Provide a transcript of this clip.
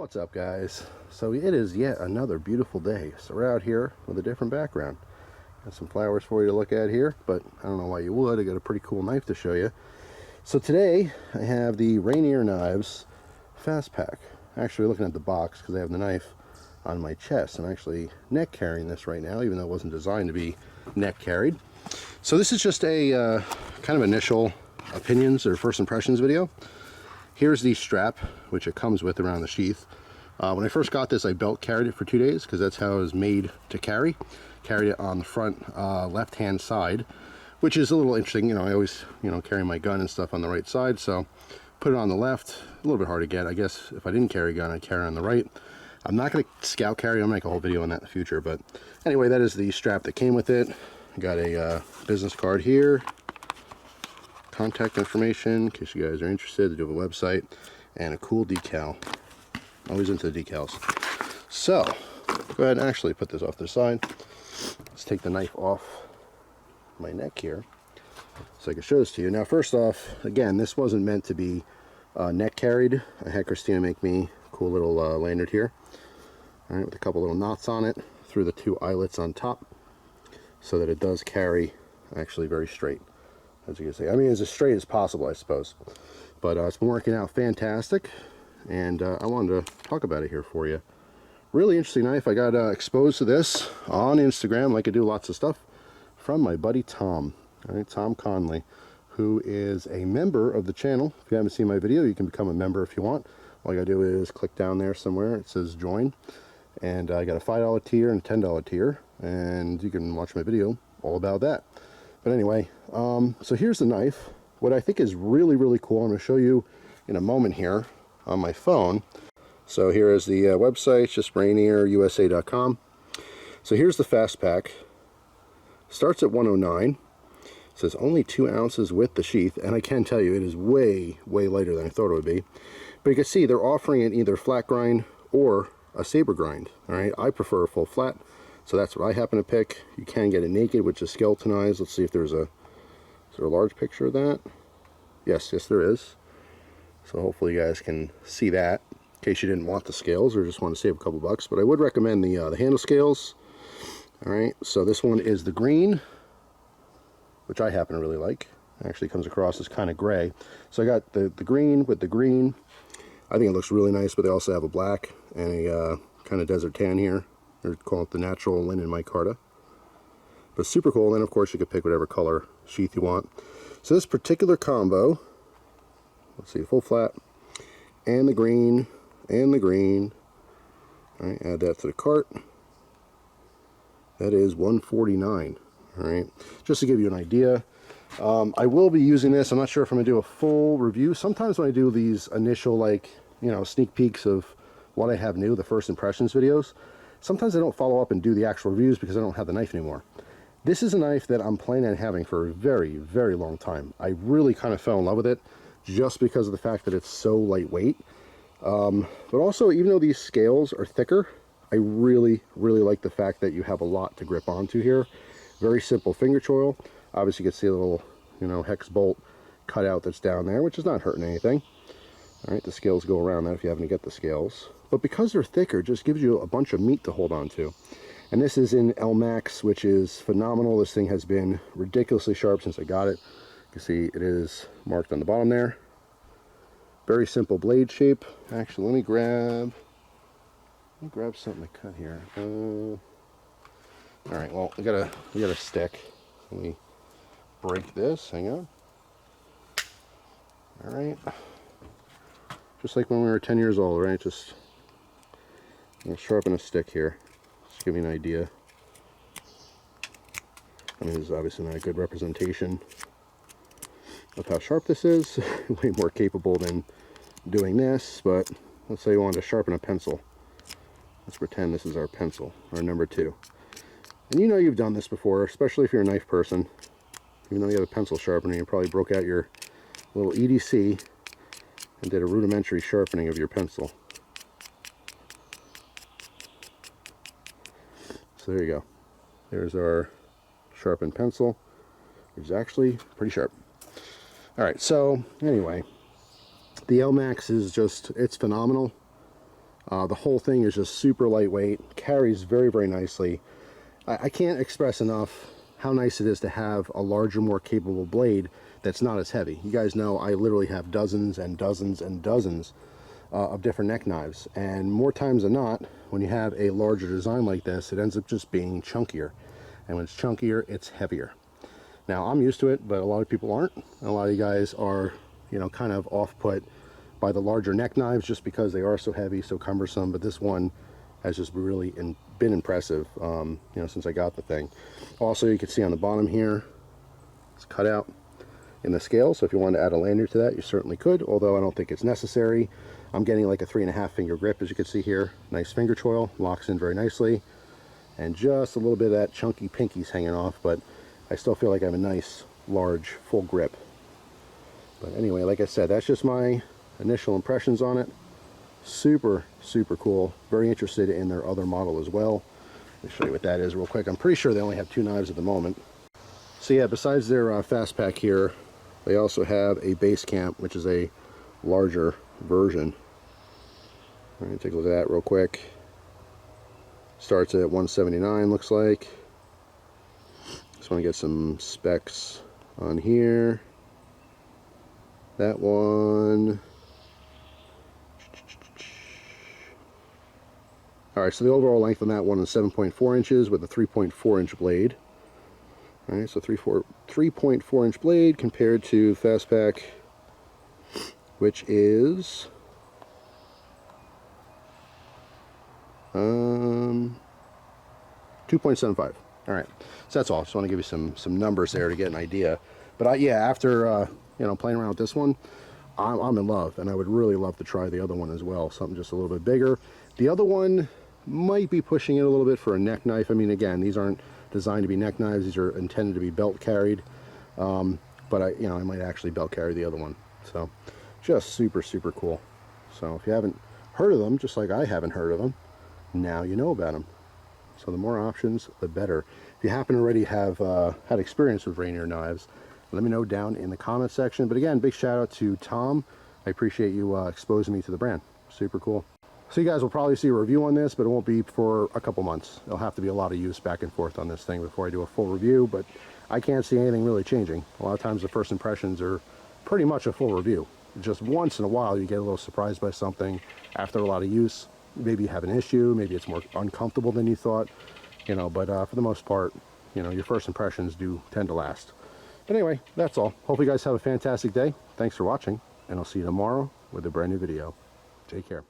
What's up, guys? So it is yet another beautiful day. So we're out here with a different background. Got some flowers for you to look at here, but I don't know why you would. I got a pretty cool knife to show you. So today I have the Rainier Knives Fastpak. Actually looking at the box because I have the knife on my chest. I'm actually neck carrying this right now, even though it wasn't designed to be neck carried. So this is just a kind of initial opinions or first impressions video. Here's the strap, which it comes with around the sheath. When I first got this, I belt carried it for 2 days because that's how it was made to carry. Carried it on the front left-hand side, which is a little interesting. You know, I always, carry my gun and stuff on the right side, so put it on the left. A little bit hard to get. I guess if I didn't carry a gun, I'd carry it on the right. I'm not going to scout carry. I'll make a whole video on that in the future. But anyway, that is the strap that came with it. I got a business card here. Contact information in case you guys are interested. They do have a website and a cool decal. Always into the decals. So go ahead and actually put this off to the side. Let's take the knife off my neck here so I can show this to you. Now, first off, again, this wasn't meant to be neck carried. I had Christina make me a cool little lanyard here, all right, with a couple little knots on it through the 2 eyelets on top, so that it does carry actually very straight. As you can see, I mean, as straight as possible, I suppose. But it's been working out fantastic, and I wanted to talk about it here for you. Really interesting knife. I got exposed to this on Instagram, like I do lots of stuff, from my buddy Tom. All right, Tom Conley, who is a member of the channel. If you haven't seen my video, you can become a member if you want. All you gotta do is click down there somewhere. It says join, and I got a $5 tier and a $10 tier, and you can watch my video all about that. But anyway, so here's the knife. What I think is really, really cool, I'm going to show you in a moment here on my phone. So here is the website, just RainierUSA.com. So here's the Fastpak. Starts at 109. It says only 2 ounces with the sheath, and I can tell you it is way, way lighter than I thought it would be. But you can see they're offering it either flat grind or a saber grind. All right, I prefer a full flat. So that's what I happen to pick. You can get it naked, which is skeletonized. Let's see if there's a large picture of that. Yes, there is. So hopefully you guys can see that in case you didn't want the scales or just want to save a couple bucks. But I would recommend the handle scales. All right, so this one is the green, which I happen to really like. It actually comes across as kind of gray. So I got the green with the green. I think it looks really nice, but they also have a black and a kind of desert tan here. Or call it the natural linen micarta. But super cool. And then of course you could pick whatever color sheath you want. So this particular combo, let's see, full flat and the green and the green. All right, add that to the cart. That is $149. All right, just to give you an idea. I will be using this. I'm not sure if I'm gonna do a full review. Sometimes when I do these initial, sneak peeks of what I have new, the first impressions videos, sometimes I don't follow up and do the actual reviews because I don't have the knife anymore. This is a knife that I'm planning on having for a very, very long time. I really kind of fell in love with it just because of the fact that it's so lightweight. But also, even though these scales are thicker, I really, really like the fact that you have a lot to grip onto here. Very simple finger choil. Obviously, you can see a little, hex bolt cutout that's down there, which is not hurting anything. All right, the scales go around that if you happen to get the scales. But because they're thicker, it just gives you a bunch of meat to hold on to. And this is in L Max, which is phenomenal. This thing has been ridiculously sharp since I got it. You can see it is marked on the bottom there. Very simple blade shape. Actually, let me grab something to cut here. All right, well, we got a stick. Let me break this. Hang on. All right. Just like when we were 10 years old, right? Just sharpen a stick here. Just give you an idea. I mean, this is obviously not a good representation of how sharp this is. Way more capable than doing this, but let's say you wanted to sharpen a pencil. Let's pretend this is our pencil, our number 2. And you've done this before, especially if you're a knife person. Even though you have a pencil sharpener, you probably broke out your little EDC and did a rudimentary sharpening of your pencil. So there you go. There's our sharpened pencil, which is actually pretty sharp. All right, so anyway, the L Max is just, it's phenomenal. The whole thing is just super lightweight, carries very, very nicely. I can't express enough how nice it is to have a larger, more capable blade that's not as heavy. You guys know I literally have dozens and dozens and dozens of different neck knives, and more times than not, when you have a larger design like this, it ends up just being chunkier, and when it's chunkier, it's heavier. Now, I'm used to it, but a lot of people aren't. A lot of you guys are, you know, kind of off-put by the larger neck knives just because they are so heavy, so cumbersome, but this one has just really been impressive, you know, since I got the thing. Also, you can see on the bottom here, it's cut out in the scale, so if you wanted to add a lanyard to that, you certainly could, although I don't think it's necessary. I'm getting like a 3.5 finger grip, as you can see here. Nice finger choil, locks in very nicely, and just a little bit of that chunky pinky's hanging off, but I still feel like I have a nice, large, full grip. But anyway, like I said, that's just my initial impressions on it. Super, super cool. Very interested in their other model as well. Let me show you what that is real quick. I'm pretty sure they only have 2 knives at the moment. So yeah, besides their Fastpak here, they also have a base camp, which is a larger version. All right, take a look at that real quick. Starts at 179, looks like. Just want to get some specs on here. That one. Alright, so the overall length on that one is 7.4 inches with a 3.4 inch blade. Alright, so 3.4 inch blade compared to Fastpak, which is 2.75. Alright, so that's all. Just want to give you some numbers there to get an idea. But yeah, after you know, playing around with this one, I'm in love, and I would really love to try the other one as well. Something just a little bit bigger. The other one might be pushing it a little bit for a neck knife. I mean, again, these aren't designed to be neck knives. These are intended to be belt carried. But I might actually belt carry the other one. So just super, super cool. So if you haven't heard of them, just like I haven't heard of them, now you know about them. So the more options, the better. If you happen to already have had experience with Rainier knives, let me know down in the comment section. But again, big shout out to Tom. I appreciate you exposing me to the brand. Super cool. So you guys will probably see a review on this, but it won't be for a couple months. There'll have to be a lot of use back and forth on this thing before I do a full review, but I can't see anything really changing. A lot of times the first impressions are pretty much a full review. Just once in a while you get a little surprised by something after a lot of use. Maybe you have an issue, maybe it's more uncomfortable than you thought, you know, but for the most part, you know, your first impressions do tend to last. But anyway, that's all. Hope you guys have a fantastic day. Thanks for watching, and I'll see you tomorrow with a brand new video. Take care.